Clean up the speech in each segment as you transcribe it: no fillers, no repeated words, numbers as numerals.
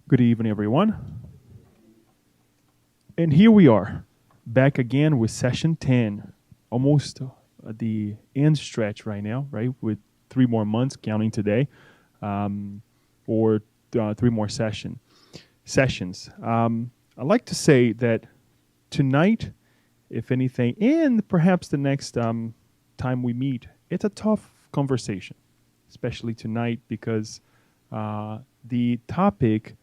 Good evening, everyone. And here we are, back again with session 10, almost at the end stretch right now, right? With 3 more months, counting today, or 3 more sessions. I'd like to say that tonight, if anything, and perhaps the next time we meet, it's a tough conversation, especially tonight because the topic,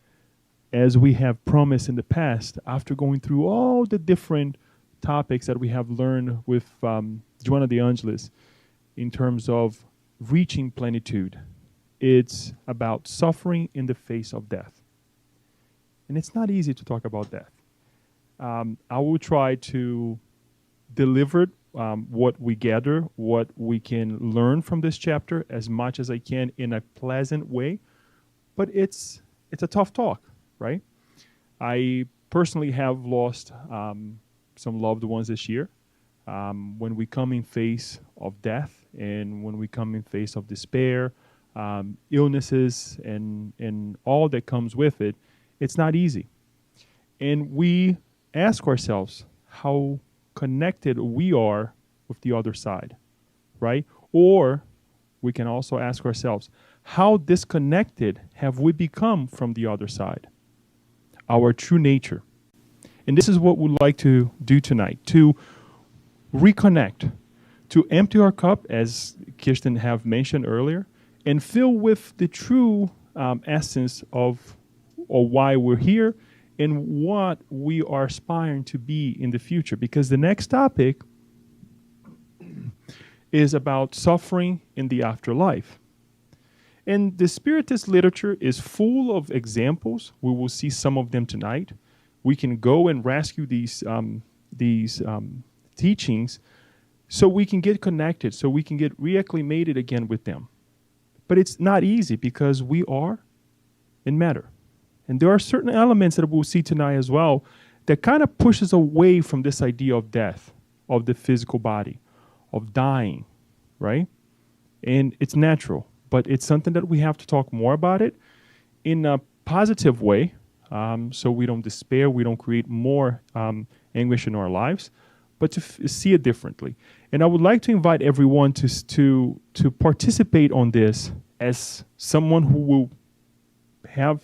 as we have promised in the past, after going through all the different topics that we have learned with Joanna de Angelis in terms of reaching plenitude, it's about suffering in the face of death. And it's not easy to talk about death. I will try to deliver what we gather, what we can learn from this chapter as much as I can in a pleasant way. But it's a tough talk, right? I personally have lost some loved ones this year. When we come in face of death and when we come in face of despair, illnesses, and all that comes with it, it's not easy. And we ask ourselves how connected we are with the other side, right? Or we can also ask ourselves, how disconnected have we become from the other side? Our true nature. And this is what we'd like to do tonight, to reconnect, to empty our cup, as Kirsten have mentioned earlier, and fill with the true essence of or why we're here and what we are aspiring to be in the future. Because the next topic is about suffering in the afterlife. And the Spiritist literature is full of examples. We will see some of them tonight. We can go and rescue these teachings so we can get connected, so we can get reacclimated again with them. But it's not easy because we are in matter. And there are certain elements that we'll see tonight as well that kind of pushes away from this idea of death, of the physical body, of dying, right? And it's natural, but it's something that we have to talk more about it in a positive way, so we don't despair, we don't create more anguish in our lives, but to see it differently. And I would like to invite everyone to participate on this as someone who will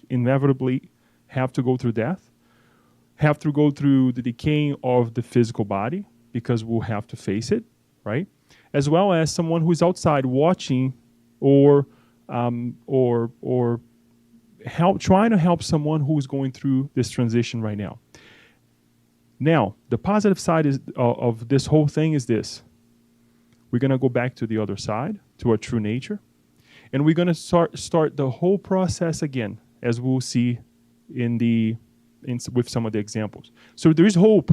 inevitably have to go through death, have to go through the decaying of the physical body, because we'll have to face it, right? As well as someone who's outside watching or trying to help someone who's going through this transition right now. Now, the positive side of this whole thing is this. We're going to go back to the other side, to our true nature, and we're going to start the whole process again, as we'll see with some of the examples. So there is hope.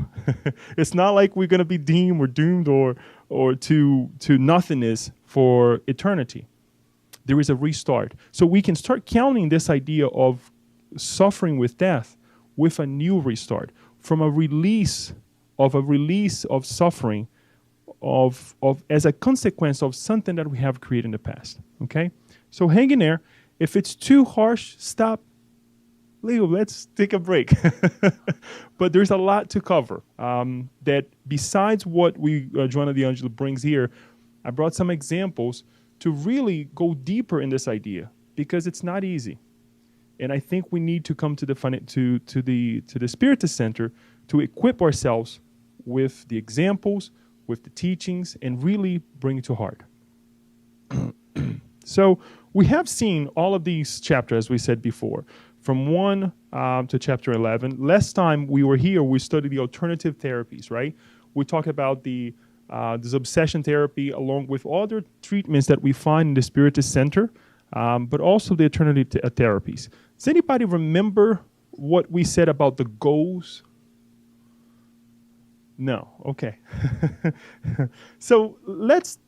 It's not like we're going to be deemed or doomed or to nothingness for eternity. There is a restart. So we can start counting this idea of suffering with death with a new restart, from a release of suffering as a consequence of something that we have created in the past. Okay? So hang in there. If it's too harsh, stop. Leo, let's take a break. But there's a lot to cover. That besides what Joanna de Angelis brings here, I brought some examples to really go deeper in this idea, because it's not easy. And I think we need to come to the Spiritist Center to equip ourselves with the examples, with the teachings, and really bring it to heart. So we have seen all of these chapters, as we said before, from 1 to chapter 11. Last time we were here, we studied the alternative therapies, right? We talked about this obsession therapy along with other treatments that we find in the Spiritist Center, but also the alternative therapies. Does anybody remember what we said about the goals? No. Okay. So let's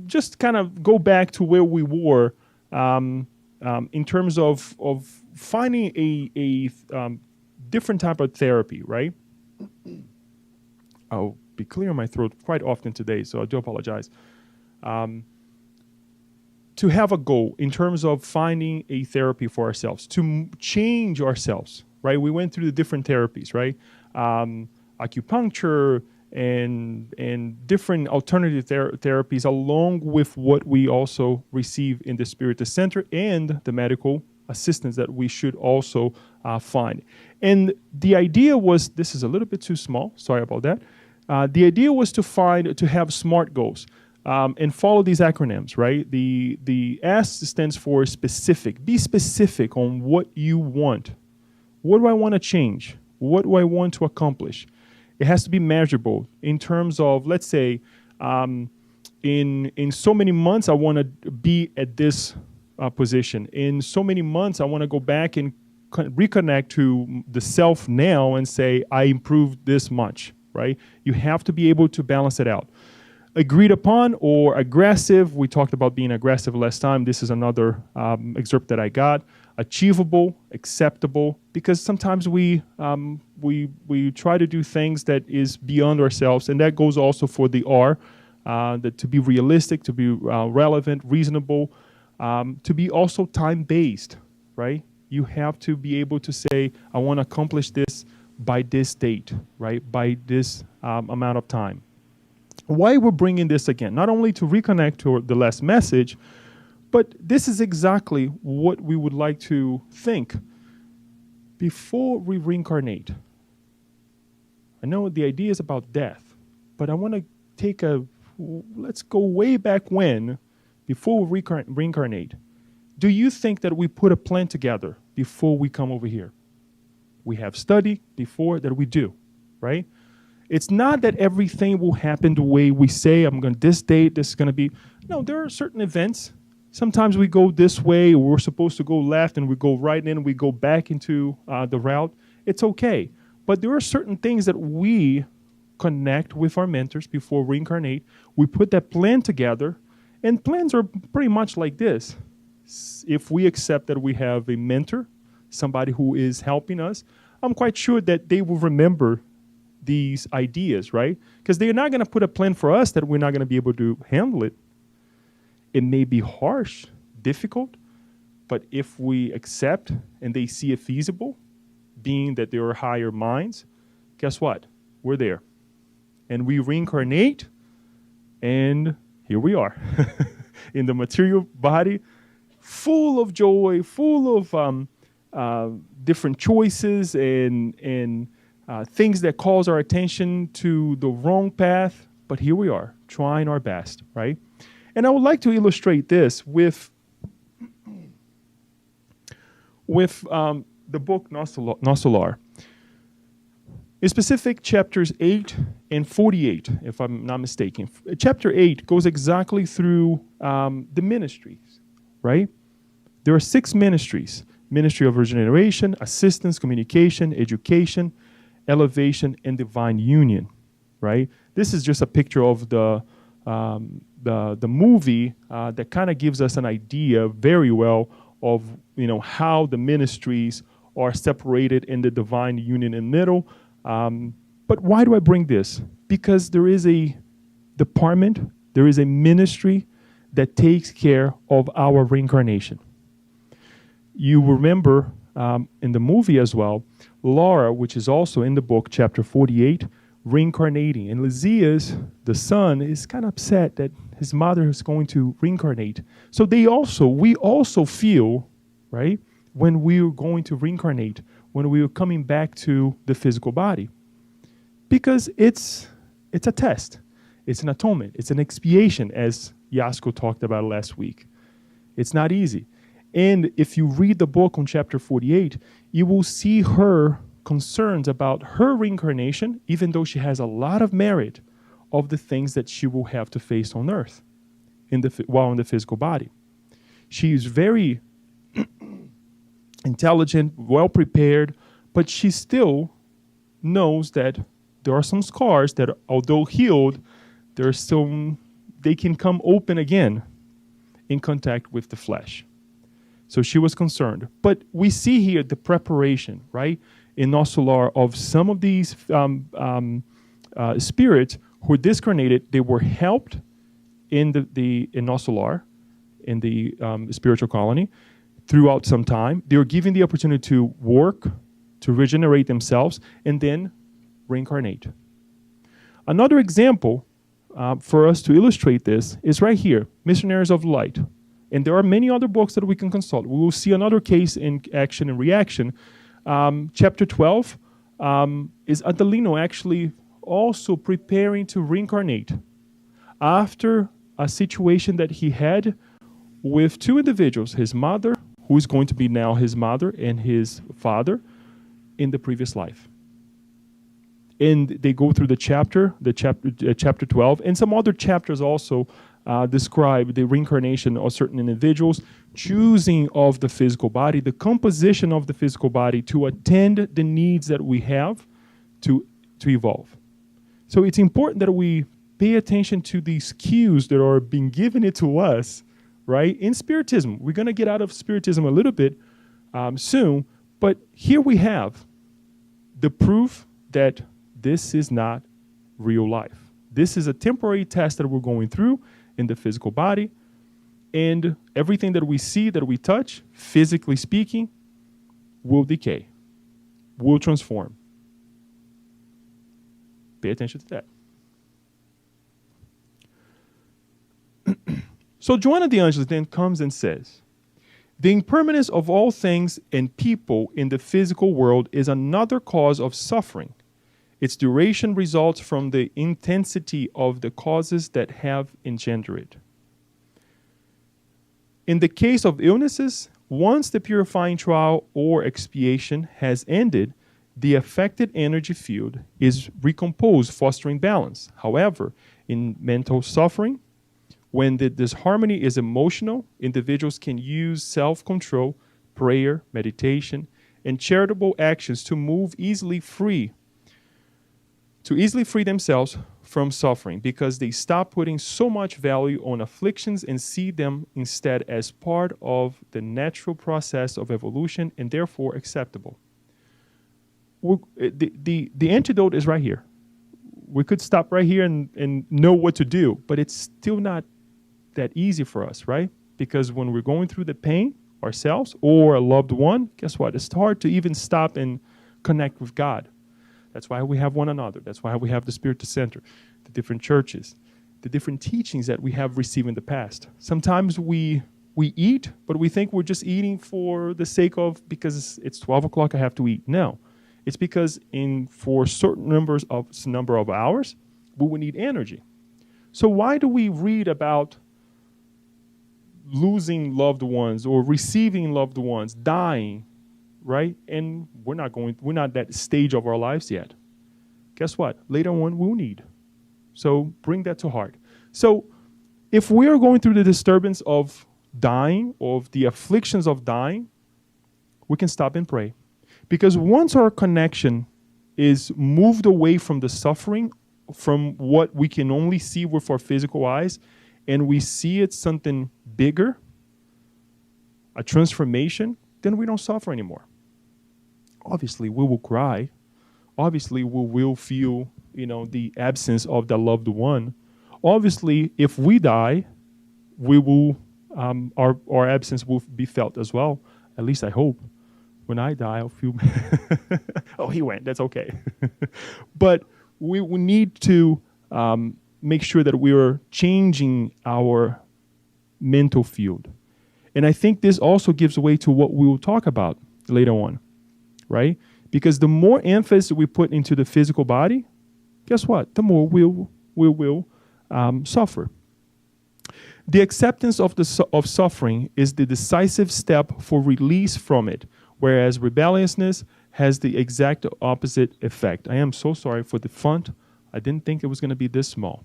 just kind of go back to where we were in terms of finding a different type of therapy, right? I'll be clearing my throat quite often today, so I do apologize. to have a goal in terms of finding a therapy for ourselves, to change ourselves, right? We went through the different therapies, right? Acupuncture and different alternative therapies, along with what we also receive in the Spiritus Center and the medical assistance that we should also find. And the idea was, this is a little bit too small, sorry about that. The idea was to have SMART goals. And follow these acronyms, right? The S stands for specific. Be specific on what you want. What do I want to change? What do I want to accomplish? It has to be measurable in terms of, let's say, in so many months, I want to be at this position. In so many months, I want to go back and reconnect to the self now and say, I improved this much, right? You have to be able to balance it out. Agreed upon or aggressive. We talked about being aggressive last time. This is another excerpt that I got. Achievable, acceptable, because sometimes we try to do things that is beyond ourselves, and that goes also for the R, that to be realistic, to be relevant, reasonable, to be also time-based, right? You have to be able to say, I want to accomplish this by this date, right? By this amount of time. Why we're bringing this again? Not only to reconnect to the last message, but this is exactly what we would like to think before we reincarnate. I know the idea is about death, but I want to let's go way back when, before we reincarnate. Do you think that we put a plan together before we come over here? We have studied before that we do, right? It's not that everything will happen the way we say, I'm going to this date, this is going to be. No, there are certain events. Sometimes we go this way, or we're supposed to go left, and we go right, and then we go back into the route. It's okay. But there are certain things that we connect with our mentors before reincarnate. We put that plan together, and plans are pretty much like this. If we accept that we have a mentor, somebody who is helping us, I'm quite sure that they will remember these ideas, right? Because they're not going to put a plan for us that we're not going to be able to handle it. It may be harsh, difficult, but if we accept and they see it feasible, being that there are higher minds, guess what? We're there. And we reincarnate, and here we are in the material body, full of joy, full of different choices and things that calls our attention to the wrong path, but here we are, trying our best, right? And I would like to illustrate this with the book Nosolar. In specific, chapters 8 and 48, if I'm not mistaken. Chapter 8 goes exactly through the ministries, right? There are 6 ministries: ministry of regeneration, assistance, communication, education, elevation, and divine union, right? This is just a picture of the movie that kind of gives us an idea very well of how the ministries are separated in the divine union in the middle. But why do I bring this? Because there is a department, there is a ministry that takes care of our reincarnation. You remember in the movie as well, Laura, which is also in the book, chapter 48, reincarnating. And Lysias, the son, is kind of upset that his mother is going to reincarnate. So we also feel, right, when we are going to reincarnate, when we are coming back to the physical body. Because it's a test. It's an atonement. It's an expiation, as Yasko talked about last week. It's not easy. And if you read the book on chapter 48, you will see her concerns about her reincarnation, even though she has a lot of merit of the things that she will have to face on earth while in the physical body. She is very intelligent, well prepared, but she still knows that there are some scars that, although healed, they can come open again in contact with the flesh. So she was concerned. But we see here the preparation, right, in Nosolar of some of these spirits who discarnated. They were helped in Nosolar, in the spiritual colony throughout some time. They were given the opportunity to work, to regenerate themselves, and then reincarnate. Another example for us to illustrate this is right here, Missionaries of Light. And there are many other books that we can consult. We will see another case in Action and Reaction. Chapter 12 is Adelino actually also preparing to reincarnate after a situation that he had with two individuals, his mother, who is going to be now his mother, and his father in the previous life. And they go through chapter 12, and some other chapters also describe the reincarnation of certain individuals, choosing of the physical body, the composition of the physical body to attend the needs that we have to evolve. So it's important that we pay attention to these cues that are being given it to us, right? In Spiritism, we're going to get out of Spiritism a little bit soon, but here we have the proof that this is not real life. This is a temporary test that we're going through in the physical body, and everything that we see, that we touch, physically speaking, will decay, will transform. Pay attention to that. So Joanna de Angelis then comes and says, the impermanence of all things and people in the physical world is another cause of suffering. Its duration results from the intensity of the causes that have engendered it. In the case of illnesses, once the purifying trial or expiation has ended, the affected energy field is recomposed, fostering balance. However, in mental suffering, when the disharmony is emotional, individuals can use self-control, prayer, meditation, and charitable actions to easily free themselves from suffering, because they stop putting so much value on afflictions and see them instead as part of the natural process of evolution and therefore acceptable. The antidote is right here. We could stop right here and know what to do, but it's still not that easy for us, right? Because when we're going through the pain ourselves or a loved one, guess what? It's hard to even stop and connect with God. That's why we have one another. That's why we have the Spirit Center, the different churches, the different teachings that we have received in the past. Sometimes we eat, but we think we're just eating for the sake of, because it's 12 o'clock, I have to eat. No, it's because for certain number of hours, we will need energy. So why do we read about losing loved ones or receiving loved ones, dying, right? And we're not that stage of our lives yet. Guess what? Later on, we'll need. So bring that to heart. So if we are going through the disturbance of dying, of the afflictions of dying, we can stop and pray. Because once our connection is moved away from the suffering, from what we can only see with our physical eyes, and we see it something bigger, a transformation, then we don't suffer anymore. Obviously, we will cry. Obviously, we will feel, the absence of the loved one. Obviously, if we die, we will, our absence will be felt as well. At least I hope. When I die, I'll feel, oh, he went, that's okay. But we need to make sure that we are changing our mental field. And I think this also gives way to what we will talk about later on, right? Because the more emphasis we put into the physical body, guess what? The more we will suffer. The acceptance of suffering is the decisive step for release from it, whereas rebelliousness has the exact opposite effect. I am so sorry for the font. I didn't think it was going to be this small.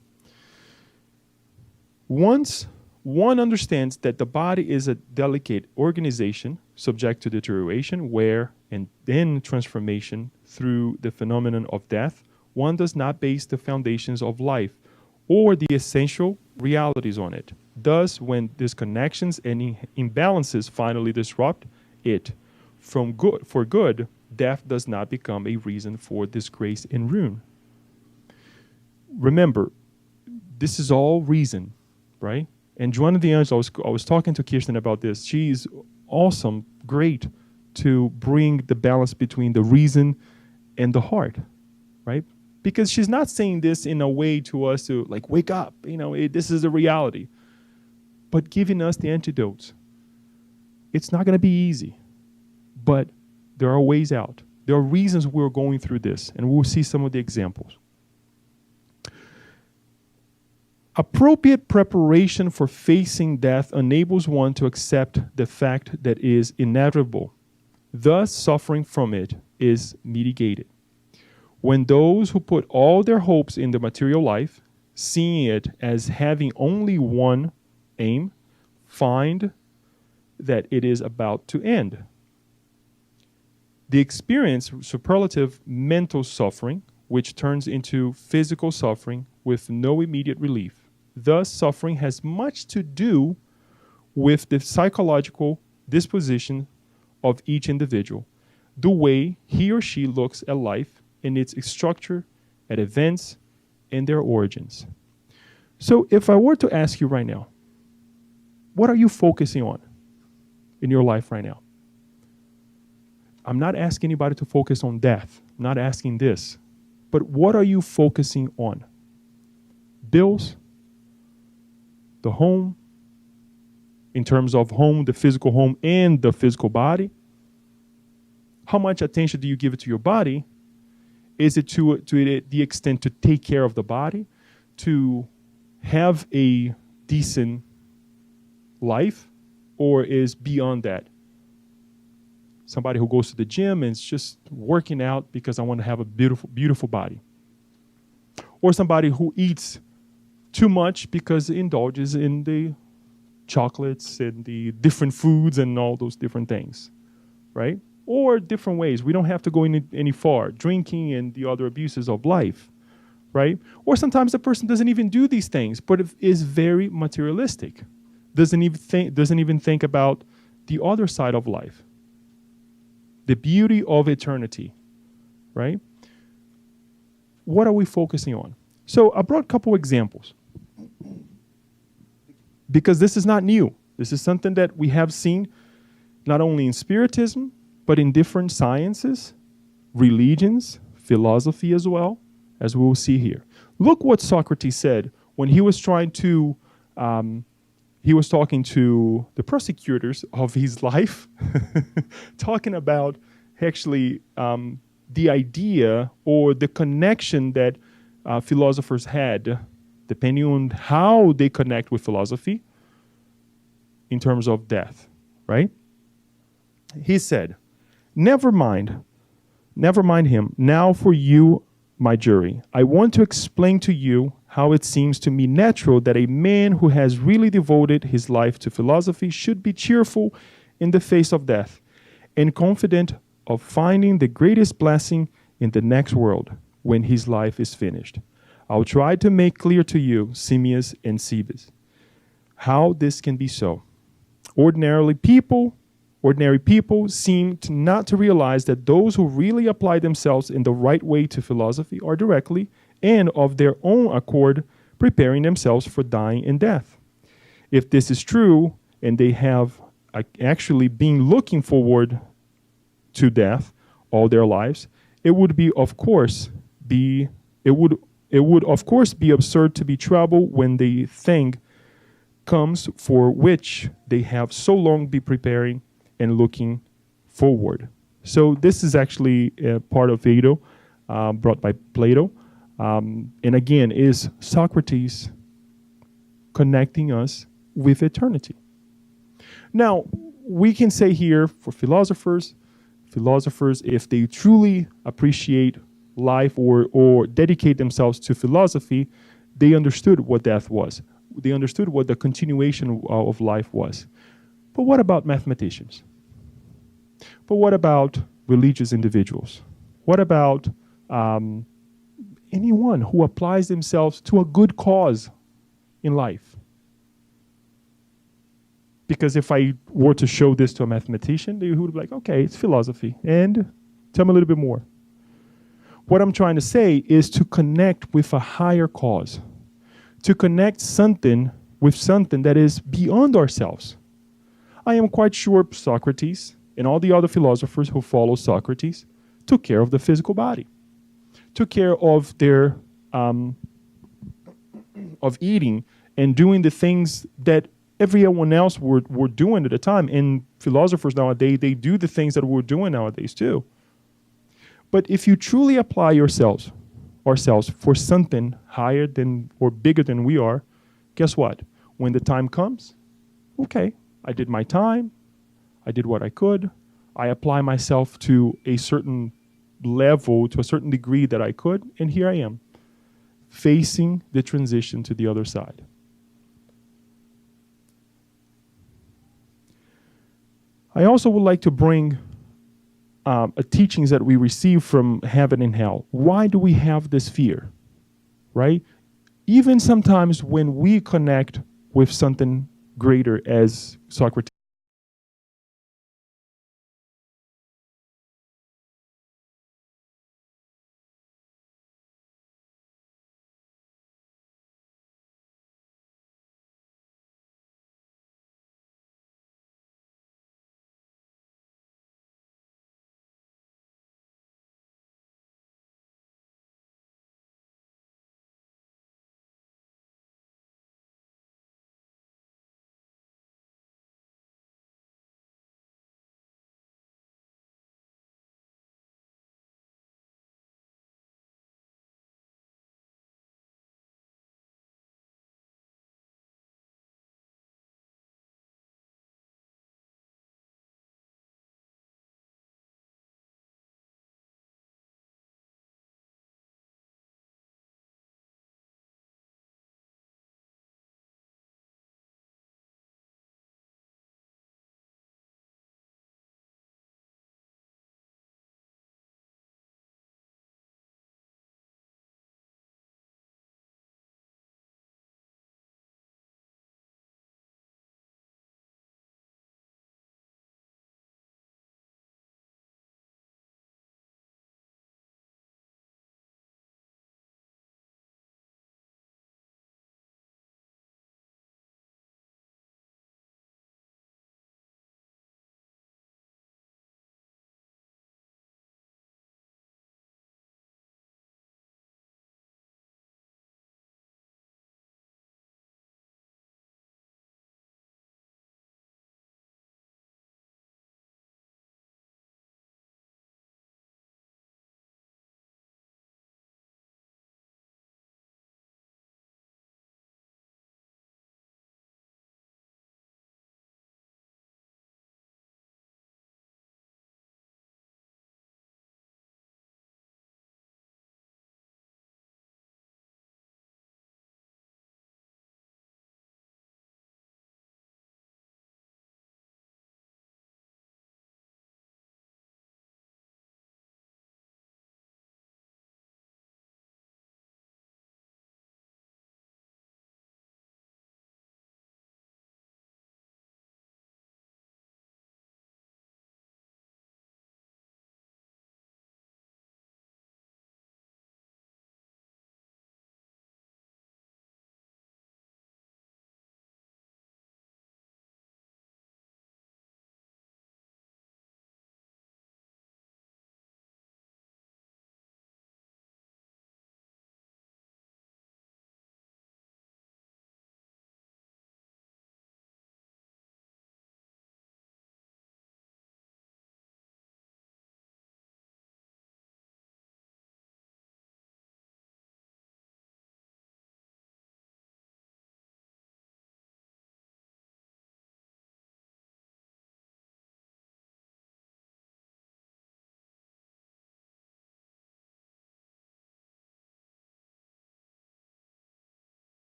Once one understands that the body is a delicate organization subject to deterioration, wear, and then transformation through the phenomenon of death, one does not base the foundations of life or the essential realities on it. Thus, when disconnections and imbalances finally disrupt it for good, death does not become a reason for disgrace and ruin. Remember, this is all reason, right? And Joanna the Angel, I was talking to Kirsten about this. She's awesome, great to bring the balance between the reason and the heart, right? Because she's not saying this in a way to us to like wake up, this is the reality, but giving us the antidotes. It's not going to be easy, but there are ways out. There are reasons we're going through this, and we'll see some of the examples. Appropriate preparation for facing death enables one to accept the fact that it is inevitable. Thus, suffering from it is mitigated. When those who put all their hopes in the material life, seeing it as having only one aim, find that it is about to end. They experience superlative mental suffering, which turns into physical suffering with no immediate relief. Thus, suffering has much to do with the psychological disposition of each individual, the way he or she looks at life and its structure, at events, and their origins. So if I were to ask you right now, what are you focusing on in your life right now? I'm not asking anybody to focus on death. I'm not asking this. But what are you focusing on? Bills? The home? In terms of home, the physical home and the physical body? How much attention do you give it to your body? Is it to the extent to take care of the body? To have a decent life? Or is beyond that? Somebody who goes to the gym and is just working out because I want to have a beautiful, beautiful body. Or somebody who eats too much because it indulges in the chocolates and the different foods and all those different things, right? Or different ways. We don't have to go any far. Drinking and the other abuses of life, right? Or sometimes the person doesn't even do these things, but is very materialistic. Doesn't even think about the other side of life. The beauty of eternity, right? What are we focusing on? So I brought a couple examples. Because this is not new. This is something that we have seen not only in Spiritism, but in different sciences, religions, philosophy as well, as we will see here. Look what Socrates said when he was trying to, he was talking to the prosecutors of his life, talking about actually the idea or the connection that philosophers had, depending on how they connect with philosophy in terms of death, right? He said, never mind him. Now for you, my jury, I want to explain to you how it seems to me natural that a man who has really devoted his life to philosophy should be cheerful in the face of death and confident of finding the greatest blessing in the next world when his life is finished. I'll try to make clear to you, Simmias and Cebes, how this can be so. Ordinary people seem not to realize that those who really apply themselves in the right way to philosophy are directly and of their own accord preparing themselves for dying and death. If this is true, and they have actually been looking forward to death all their lives, it would of course be absurd to be troubled when the thing comes for which they have so long been preparing and looking forward. So this is actually part of Vieira, brought by Plato. And again, is Socrates connecting us with eternity. Now, we can say here for philosophers, if they truly appreciate life or dedicate themselves to philosophy, they understood what death was. They understood what the continuation of life was. But what about mathematicians? But what about religious individuals? What about anyone who applies themselves to a good cause in life? Because if I were to show this to a mathematician, they would be like, okay, it's philosophy. And tell me a little bit more. What I'm trying to say is to connect with a higher cause. To connect something with something that is beyond ourselves. I am quite sure Socrates and all the other philosophers who follow Socrates took care of the physical body, took care of their of eating and doing the things that everyone else were doing at the time. And philosophers nowadays, they do the things that we're doing nowadays too. But if you truly apply ourselves for something higher than or bigger than we are, guess what? When the time comes, okay, I did my time, I did what I could, I apply myself to a certain level, to a certain degree that I could, and here I am, facing the transition to the other side. I also would like to bring teachings that we receive from heaven and hell. Why do we have this fear, right? Even sometimes when we connect with something greater, as Socrates